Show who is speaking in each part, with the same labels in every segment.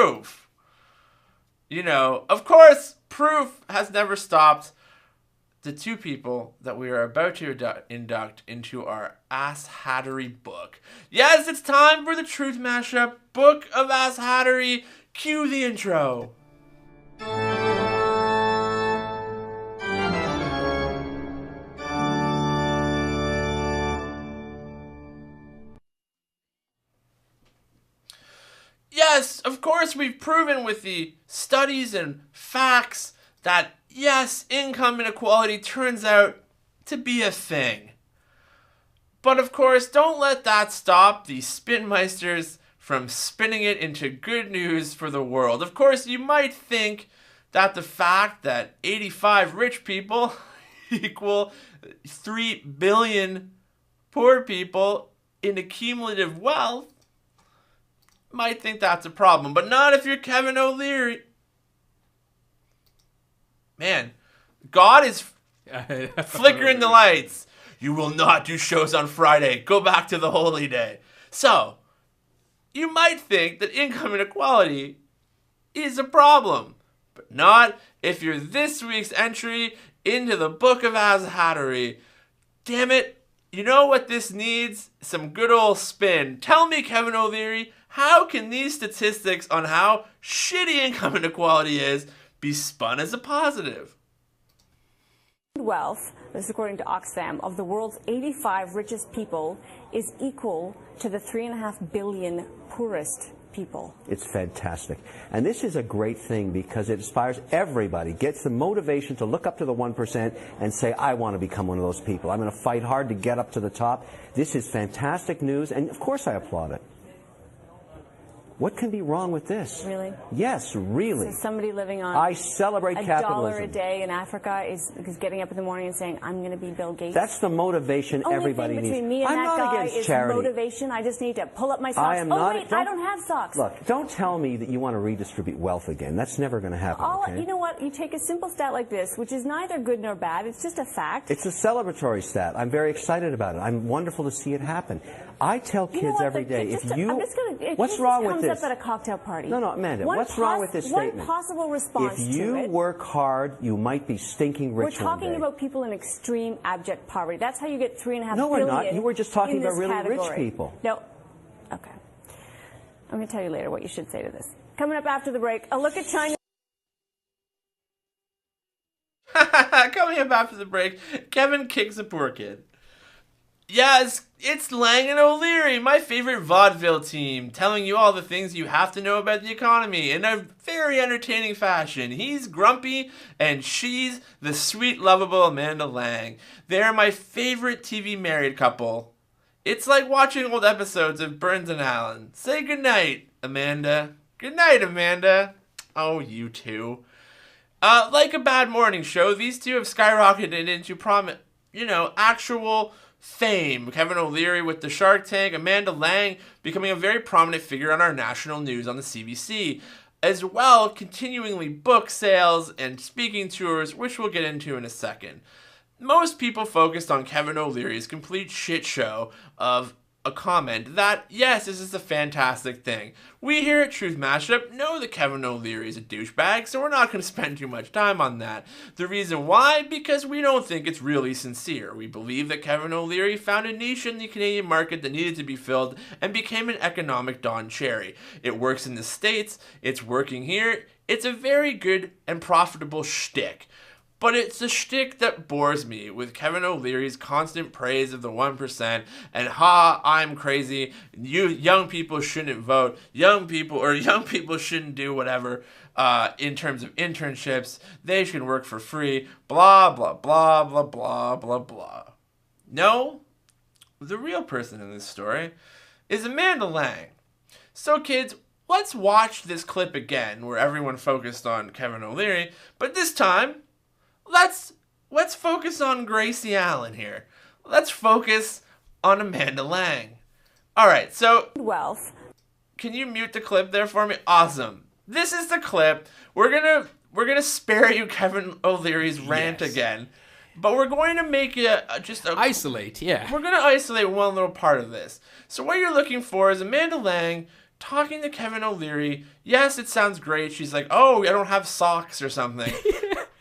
Speaker 1: proof. You know, of course, proof has never stopped the two people that we are about to induct into our Ass Hattery book. Yes, it's time for the Truth Mashup, Book of Ass Hattery. Cue the intro. Yes, of course, we've proven with the studies and facts that, yes, income inequality turns out to be a thing. But of course, don't let that stop the spinmeisters from spinning it into good news for the world. Of course, you might think that the fact that 85 rich people equal 3 billion poor people in accumulative wealth might think that's a problem, but not if you're Kevin O'Leary. Man, God is flickering the lights. You will not do shows on Friday. Go back to the holy day. So, you might think that income inequality is a problem, but not if you're this week's entry into the Book of Ass Hattery. Damn it, you know what this needs? Some good old spin. Tell me, Kevin O'Leary, how can these statistics on how shitty income inequality is be spun as a positive?
Speaker 2: Wealth, this is according to Oxfam, of the world's 85 richest people is equal to the 3.5 billion poorest people.
Speaker 3: It's fantastic. And this is a great thing because it inspires everybody, gets the motivation to look up to the 1% and say, I want to become one of those people. I'm going to fight hard to get up to the top. This is fantastic news, and of course I applaud it. What can be wrong with this?
Speaker 2: Really?
Speaker 3: Yes, really.
Speaker 2: So somebody living on
Speaker 3: I celebrate capitalism.
Speaker 2: $1 a day in Africa is getting up in the morning and saying, I'm going to be Bill Gates.
Speaker 3: That's the motivation everybody needs.
Speaker 2: Only thing between me and
Speaker 3: I'm
Speaker 2: that
Speaker 3: not
Speaker 2: guy
Speaker 3: against
Speaker 2: is
Speaker 3: charity.
Speaker 2: motivation. I just need to pull up my socks.
Speaker 3: I am
Speaker 2: oh,
Speaker 3: not,
Speaker 2: wait, I don't have socks.
Speaker 3: Look, don't tell me that you want to redistribute wealth again. That's never going to happen, okay?
Speaker 2: You know what? You take a simple stat like this, which is neither good nor bad. It's just a fact.
Speaker 3: It's a celebratory stat. I'm very excited about it. I'm wonderful to see it happen. I tell kids every day, what's wrong with this?
Speaker 2: Comes up at a cocktail party.
Speaker 3: No, Amanda, what's wrong with this statement?
Speaker 2: One possible response to it.
Speaker 3: If you work hard, you might be stinking rich one day.
Speaker 2: We're talking about people in extreme abject poverty. That's how you get 3.5 billion.
Speaker 3: No, we're not. You were just talking about really
Speaker 2: category.
Speaker 3: rich people.
Speaker 2: No. Okay. I'm going to tell you later what you should say to this. Coming up after the break, a look at China.
Speaker 1: Coming up after the break, Kevin kicks a poor kid. Yes, it's Lang and O'Leary, my favorite vaudeville team, telling you all the things you have to know about the economy in a very entertaining fashion. He's grumpy, and she's the sweet, lovable Amanda Lang. They're my favorite TV married couple. It's like watching old episodes of Burns and Allen. Say goodnight, Amanda. Good night, Amanda. Oh, you two. Like a bad morning show, these two have skyrocketed into actual fame. Kevin O'Leary with the Shark Tank, Amanda Lang becoming a very prominent figure on our national news on the CBC. As well, continuingly book sales and speaking tours, which we'll get into in a second. Most people focused on Kevin O'Leary's complete shit show of a comment that, yes, this is a fantastic thing. We here at Truth Mashup know that Kevin O'Leary is a douchebag, so we're not going to spend too much time on that. The reason why? Because we don't think it's really sincere. We believe that Kevin O'Leary found a niche in the Canadian market that needed to be filled and became an economic Don Cherry. It works in the States, it's working here, it's a very good and profitable shtick. But it's a shtick that bores me, with Kevin O'Leary's constant praise of the 1% and I'm crazy, you young people shouldn't vote, young people shouldn't do whatever in terms of internships, they should work for free, blah, blah, blah, blah, blah, blah, blah. No, the real person in this story is Amanda Lang. So kids, let's watch this clip again where everyone focused on Kevin O'Leary, but this time, Let's focus on Gracie Allen here. Let's focus on Amanda Lang. All right, so
Speaker 2: wealth.
Speaker 1: Can you mute the clip there for me? Awesome. This is the clip. We're gonna spare you Kevin O'Leary's rant again, but we're going to make it
Speaker 4: isolate. Yeah,
Speaker 1: we're gonna isolate one little part of this. So what you're looking for is Amanda Lang talking to Kevin O'Leary. Yes, it sounds great. She's like, oh, I don't have socks or something.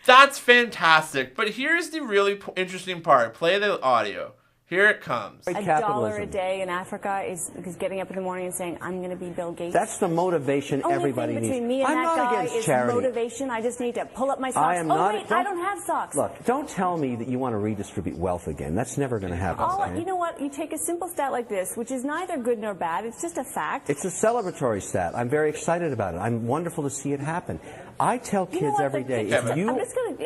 Speaker 1: That's fantastic. But here's the really interesting part. Play the audio. Here it comes.
Speaker 2: $1 a day in Africa is getting up in the morning and saying, I'm going to be Bill Gates.
Speaker 3: That's the motivation everybody needs.
Speaker 2: Between me and
Speaker 3: I'm
Speaker 2: that
Speaker 3: not
Speaker 2: guy
Speaker 3: against
Speaker 2: is
Speaker 3: charity.
Speaker 2: motivation. I just need to pull up my socks.
Speaker 3: I am not.
Speaker 2: Wait, I don't have socks.
Speaker 3: Look, don't tell me that you want to redistribute wealth again. That's never going to happen.
Speaker 2: You know what? You take a simple stat like this, which is neither good nor bad. It's just a fact.
Speaker 3: It's a celebratory stat. I'm very excited about it. I'm wonderful to see it happen. I tell kids every day,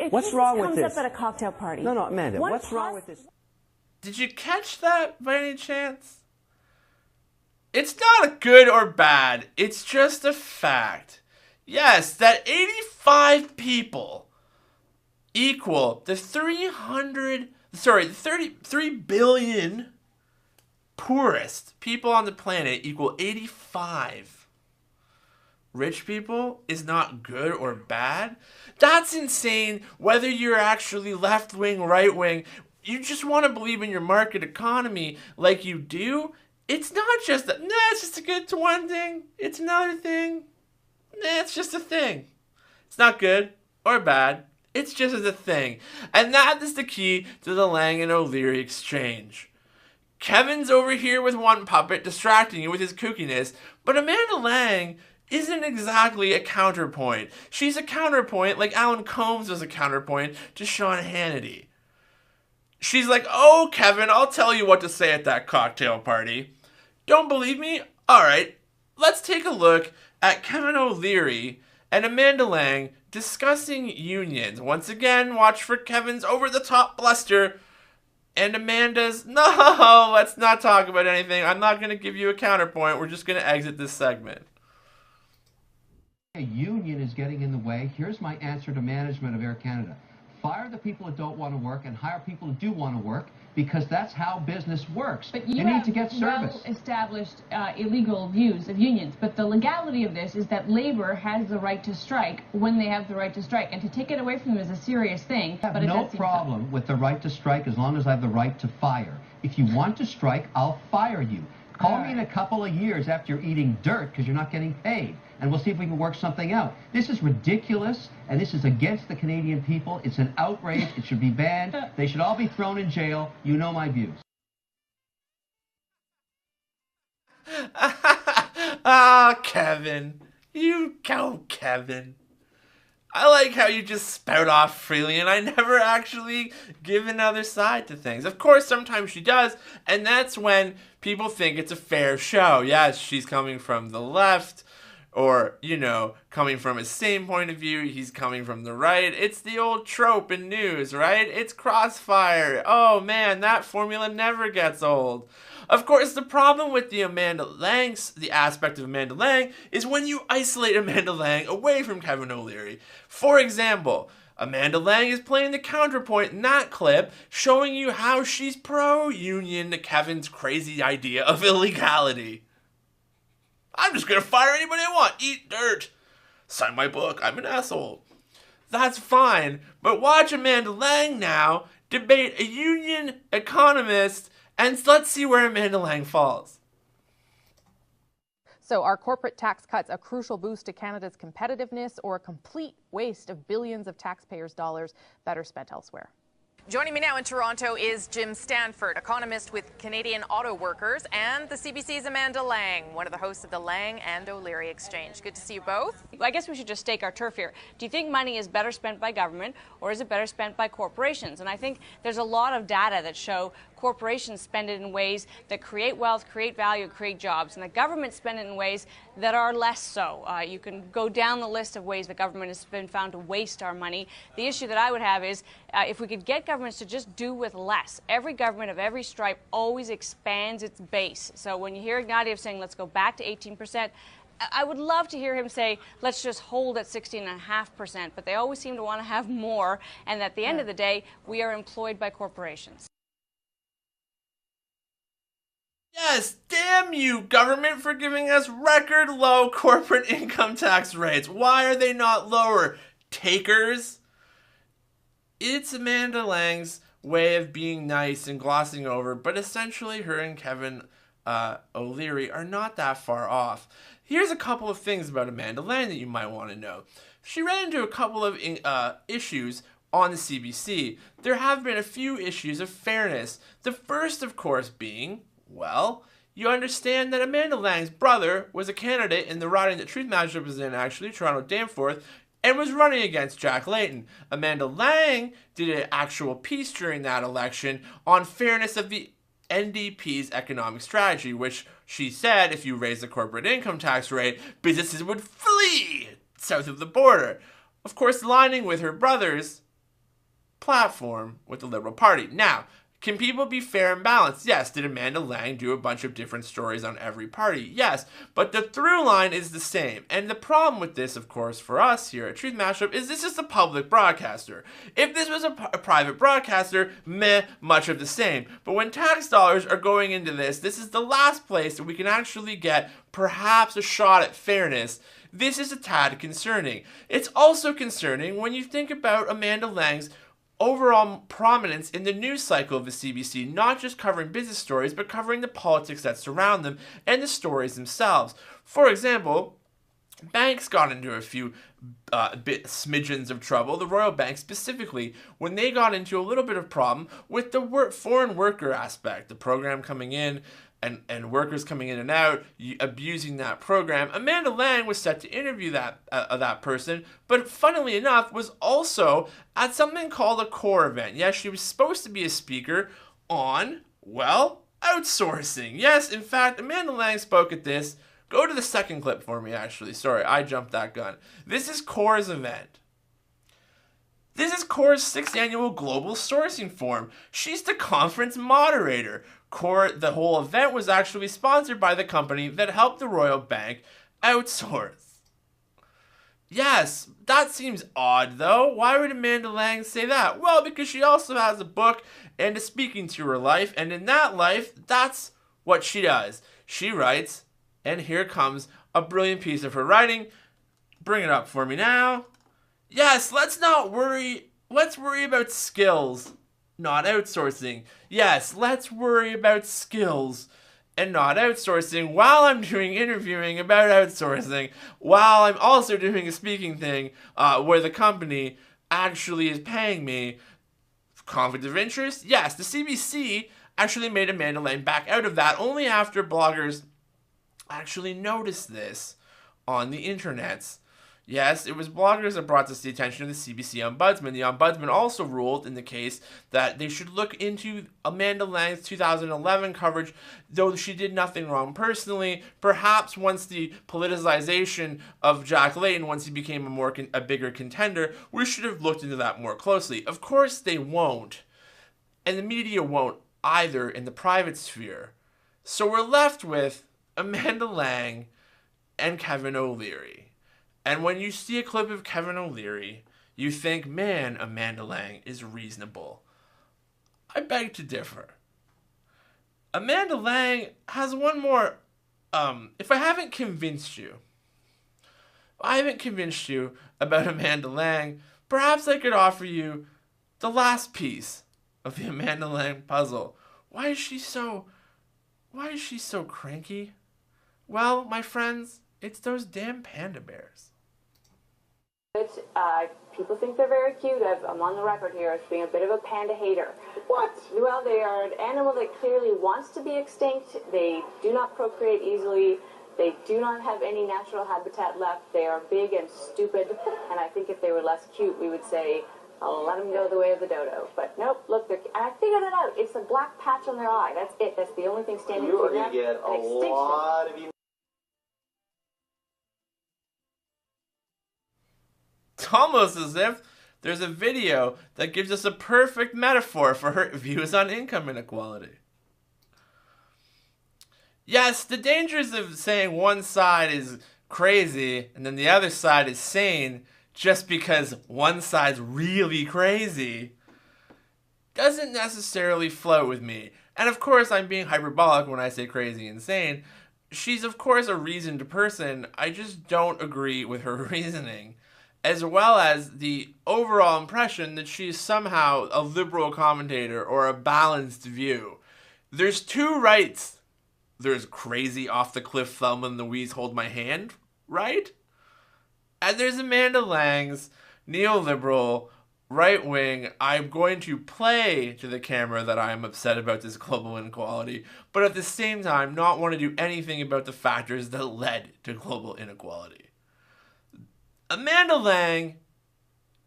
Speaker 3: what's wrong with this?
Speaker 2: Comes up at a cocktail party.
Speaker 3: No, Amanda, what's wrong with this?
Speaker 1: Did you catch that by any chance? It's not good or bad. It's just a fact. Yes, that 85 people equal the 33 billion poorest people on the planet equal 85. Rich people is not good or bad. That's insane whether you're actually left-wing, right-wing. You just want to believe in your market economy like you do. It's not just that, it's just a good one thing. It's another thing. It's just a thing. It's not good or bad. It's just a thing. And that is the key to the Lang and O'Leary exchange. Kevin's over here with one puppet distracting you with his kookiness, but Amanda Lang isn't exactly a counterpoint. She's a counterpoint like Alan Combs was a counterpoint to Sean Hannity. She's like, oh, Kevin, I'll tell you what to say at that cocktail party. Don't believe me? All right, let's take a look at Kevin O'Leary and Amanda Lang discussing unions. Once again, watch for Kevin's over-the-top bluster and Amanda's, no, let's not talk about anything. I'm not going to give you a counterpoint. We're just going to exit this segment.
Speaker 4: A union is getting in the way. Here's my answer to management of Air Canada. Fire the people that don't want to work and hire people who do want to work, because that's how business works.
Speaker 5: But you
Speaker 4: need to get service.
Speaker 5: Well-established illegal views of unions, but the legality of this is that labor has the right to strike when they have the right to strike, and to take it away from them is a serious thing.
Speaker 4: I have no problem with the right to strike as long as I have the right to fire. If you want to strike, I'll fire you. Call me in a couple of years after you're eating dirt because you're not getting paid, and we'll see if we can work something out. This is ridiculous, and this is against the Canadian people. It's an outrage. It should be banned. They should all be thrown in jail. You know my views.
Speaker 1: Kevin. You go, Kevin. I like how you just spout off freely, and I never actually give another side to things. Of course, sometimes she does, and that's when people think it's a fair show. Yes, she's coming from the left, or, coming from his same point of view. He's coming from the right. It's the old trope in news, right? It's crossfire. Oh, man, that formula never gets old. Of course, the problem with the aspect of Amanda Lang is when you isolate Amanda Lang away from Kevin O'Leary. For example, Amanda Lang is playing the counterpoint in that clip, showing you how she's pro-union to Kevin's crazy idea of illegality. I'm just going to fire anybody I want. Eat dirt. Sign my book. I'm an asshole. That's fine, but watch Amanda Lang now debate a union economist, and let's see where Amanda Lang falls.
Speaker 6: So are corporate tax cuts a crucial boost to Canada's competitiveness, or a complete waste of billions of taxpayers' dollars better spent elsewhere?
Speaker 7: Joining me now in Toronto is Jim Stanford, economist with Canadian Auto Workers, and the CBC's Amanda Lang, one of the hosts of the Lang and O'Leary Exchange. Good to see you both.
Speaker 8: I guess we should just stake our turf here. Do you think money is better spent by government, or is it better spent by corporations? And I think there's a lot of data that show corporations spend it in ways that create wealth, create value, create jobs, and the government spend it in ways that are less so. You can go down the list of ways the government has been found to waste our money. The issue that I would have is if we could get governments to just do with less. Every government of every stripe always expands its base. So when you hear Ignatieff saying, let's go back to 18%, I would love to hear him say, let's just hold at 16.5%, but they always seem to want to have more, and at the end of the day, we are employed by corporations.
Speaker 1: Yes, damn you, government, for giving us record low corporate income tax rates. Why are they not lower? Takers? It's Amanda Lang's way of being nice and glossing over, but essentially her and Kevin O'Leary are not that far off. Here's a couple of things about Amanda Lang that you might want to know. She ran into a couple of issues on the CBC. There have been a few issues of fairness. The first, of course, being, well, you understand that Amanda Lang's brother was a candidate in the riding that TruthMashUp was in, actually, Toronto Danforth, and was running against Jack Layton. Amanda Lang did an actual piece during that election on fairness of the NDP's economic strategy, which she said if you raise the corporate income tax rate, businesses would flee south of the border. Of course, aligning with her brother's platform with the Liberal Party. Now, can people be fair and balanced? Yes. Did Amanda Lang do a bunch of different stories on every party? Yes. But the through line is the same. And the problem with this, of course, for us here at TruthMashUp is this is a public broadcaster. If this was a private broadcaster, much of the same. But when tax dollars are going into this is the last place that we can actually get perhaps a shot at fairness. This is a tad concerning. It's also concerning when you think about Amanda Lang's overall prominence in the news cycle of the CBC, not just covering business stories, but covering the politics that surround them and the stories themselves. For example, banks got into a few smidgens of trouble, the Royal Bank specifically, when they got into a little bit of problem with the foreign worker aspect, the program coming in, and workers coming in and out, abusing that program. Amanda Lang was set to interview that person, but funnily enough, was also at something called a core event. Yes, she was supposed to be a speaker on, well, outsourcing. Yes, in fact, Amanda Lang spoke at this. Go to the second clip for me, actually. Sorry, I jumped that gun. This is CORE's event. This is CORE's 6th annual Global Sourcing Forum. She's the conference moderator. CORE, the whole event was actually sponsored by the company that helped the Royal Bank outsource. Yes, that seems odd though. Why would Amanda Lang say that? Well, because she also has a book and a speaking tour life, and in that life, that's what she does. She writes, and here comes a brilliant piece of her writing. Bring it up for me now. Yes, let's worry about skills, not outsourcing. Yes, let's worry about skills and not outsourcing while I'm doing interviewing about outsourcing, while I'm also doing a speaking thing where the company actually is paying me. Conflict of interest? Yes, the CBC actually made Amanda Lang back out of that only after bloggers actually noticed this on the internets. Yes, it was bloggers that brought this to the attention of the CBC Ombudsman. The Ombudsman also ruled in the case that they should look into Amanda Lang's 2011 coverage, though she did nothing wrong personally. Perhaps once the politicization of Jack Layton, once he became a bigger contender, we should have looked into that more closely. Of course they won't, and the media won't either in the private sphere. So we're left with Amanda Lang and Kevin O'Leary. And when you see a clip of Kevin O'Leary, you think, man, Amanda Lang is reasonable. I beg to differ. Amanda Lang has one more, if I haven't convinced you about Amanda Lang, perhaps I could offer you the last piece of the Amanda Lang puzzle. Why is she so cranky? Well, my friends, it's those damn panda bears.
Speaker 2: People think they're very cute. I'm on the record here as being a bit of a panda hater. What? Well, they are an animal that clearly wants to be extinct. They do not procreate easily. They do not have any natural habitat left. They are big and stupid. And I think if they were less cute, we would say, I'll let them go the way of the dodo. But nope, look, I figured it out. It's a black patch on their eye. That's it. That's the only thing standing between them. You are going to get a lot of you.
Speaker 1: It's almost as if there's a video that gives us a perfect metaphor for her views on income inequality. Yes, the dangers of saying one side is crazy and then the other side is sane just because one side's really crazy doesn't necessarily float with me. And of course, I'm being hyperbolic when I say crazy and sane. She's of course a reasoned person. I just don't agree with her reasoning, as well as the overall impression that she's somehow a liberal commentator or a balanced view. There's two rights there's crazy off the cliff Thelma and Louise hold my hand, right? And there's Amanda Lang's neoliberal, right-wing, I'm going to play to the camera that I am upset about this global inequality, but at the same time not want to do anything about the factors that led to global inequality. Amanda Lang,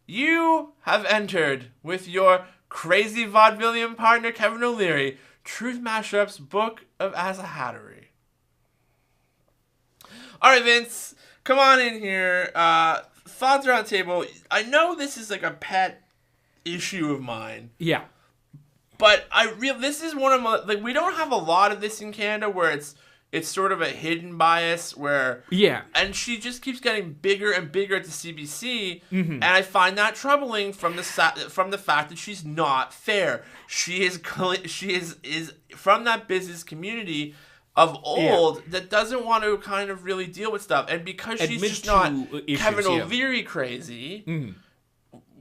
Speaker 1: you have entered with your crazy vaudevillian partner Kevin O'Leary, TruthMashUp's Book of Ass Hattery. All right, Vince, come on in here. Thoughts around the table. I know this is like a pet issue of mine.
Speaker 9: Yeah.
Speaker 1: But this is one of my, like, we don't have a lot of this in Canada where it's sort of a hidden bias where,
Speaker 9: yeah, and
Speaker 1: she just keeps getting bigger and bigger at the CBC, and I find that troubling from the fact that she's not fair. She is from that business community of old that doesn't want to kind of really deal with stuff, and because she's just not Kevin O'Leary crazy.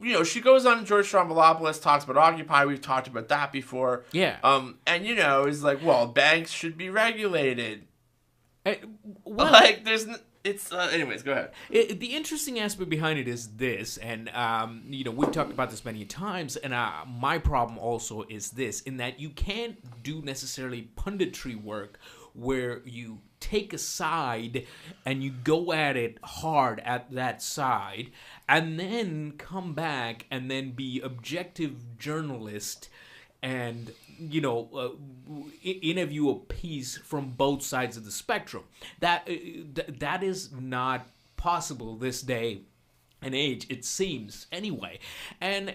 Speaker 1: You know, she goes on George Stroumboulopoulos, talks about Occupy. We've talked about that before.
Speaker 9: Yeah.
Speaker 1: And, you know, is like, well, banks should be regulated.
Speaker 9: Well,
Speaker 1: like, anyways, go ahead.
Speaker 9: The interesting aspect behind it is this, and, you know, we've talked about this many times, and my problem also is this, in that you can't do necessarily punditry work where you take a side and you go at it hard at that side and then come back and then be objective journalist and, you know, interview a piece from both sides of the spectrum. That is not possible this day and age, it seems, anyway. And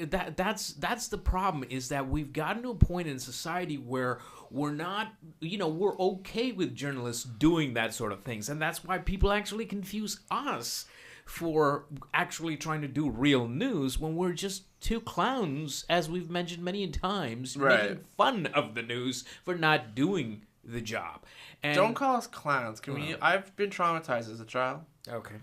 Speaker 9: that's the problem, is that we've gotten to a point in society where we're not, you know, we're okay with journalists doing that sort of things, and that's why people actually confuse us for actually trying to do real news when we're just two clowns, as we've mentioned many times, making fun of the news for not doing the job. And
Speaker 1: don't call us clowns. Can we? I've been traumatized as a child.
Speaker 9: Okay.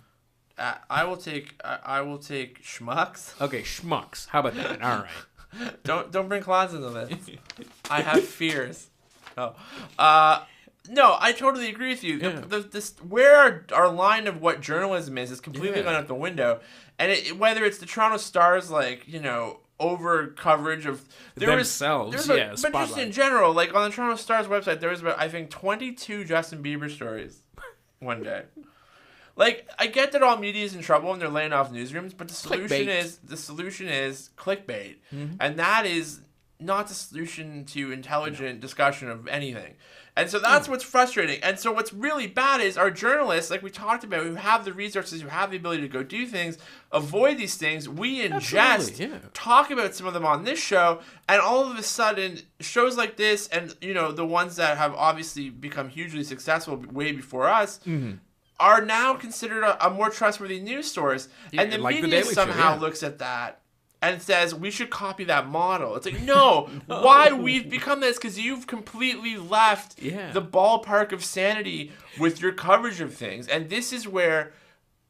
Speaker 1: I will take schmucks.
Speaker 9: Okay, schmucks. How about that? All right.
Speaker 1: Don't bring clowns into this. I have fears. Oh. No, I totally agree with you.
Speaker 9: Yeah.
Speaker 1: Where our line of what journalism is completely gone out the window. And whether it's the Toronto Star's, like, you know, over coverage of
Speaker 9: themselves,
Speaker 1: but just in general, like on the Toronto Star's website, there was about, I think, 22 Justin Bieber stories one day. Like, I get that all media is in trouble and they're laying off newsrooms, but the solution is clickbait, and that is not the solution to intelligent discussion of anything. And so that's what's frustrating. And so what's really bad is our journalists, like we talked about, who have the resources, who have the ability to go do things, avoid these things. We ingest, talk about some of them on this show, and all of a sudden, shows like this, and, you know, the ones that have obviously become hugely successful way before us, are now considered a more trustworthy news source. And the media somehow looks at that and says, we should copy that model. It's like, no. Why we've become this? Because you've completely left the ballpark of sanity with your coverage of things. And this is where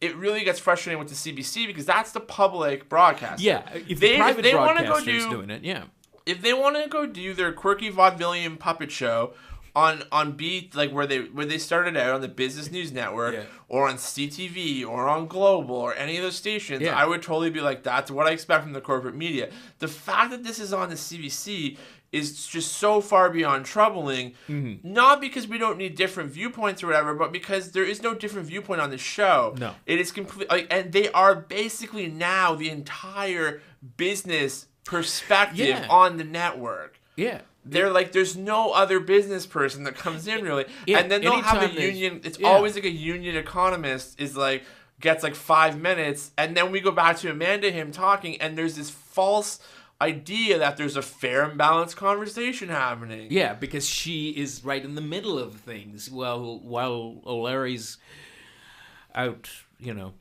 Speaker 1: it really gets frustrating with the CBC, because that's the public broadcast.
Speaker 9: Yeah, if they want to go doing it,
Speaker 1: if they want to go do their quirky vaudevillian puppet show on Beat, like where they started out on the Business News Network, or on CTV, or on Global, or any of those stations, I would totally be like, that's what I expect from the corporate media. The fact that this is on the CBC is just so far beyond troubling, not because we don't need different viewpoints or whatever, but because there is no different viewpoint on the show.
Speaker 9: No.
Speaker 1: It is complete, like, and they are basically now the entire business perspective on the network.
Speaker 9: Yeah.
Speaker 1: They're like, there's no other business person that comes in, really. And then they'll have a union. It's always like a union economist is like, gets like 5 minutes. And then we go back to Amanda, him talking. And there's this false idea that there's a fair and balanced conversation happening.
Speaker 9: Yeah, because she is right in the middle of things while O'Leary's out, you know.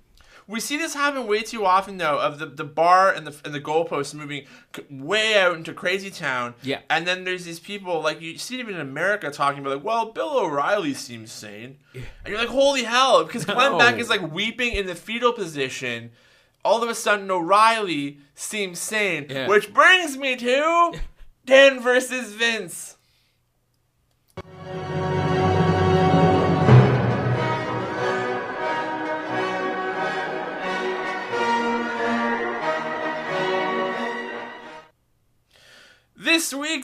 Speaker 1: We see this happen way too often, though, of the bar and the goalposts moving way out into crazy town.
Speaker 9: Yeah.
Speaker 1: And then there's these people, like, you see even in America talking about, like, well, Bill O'Reilly seems sane. Yeah. And you're like, holy hell, because Glenn Beck is, like, weeping in the fetal position. All of a sudden, O'Reilly seems sane. Yeah. Which brings me to Dan versus Vince. This week,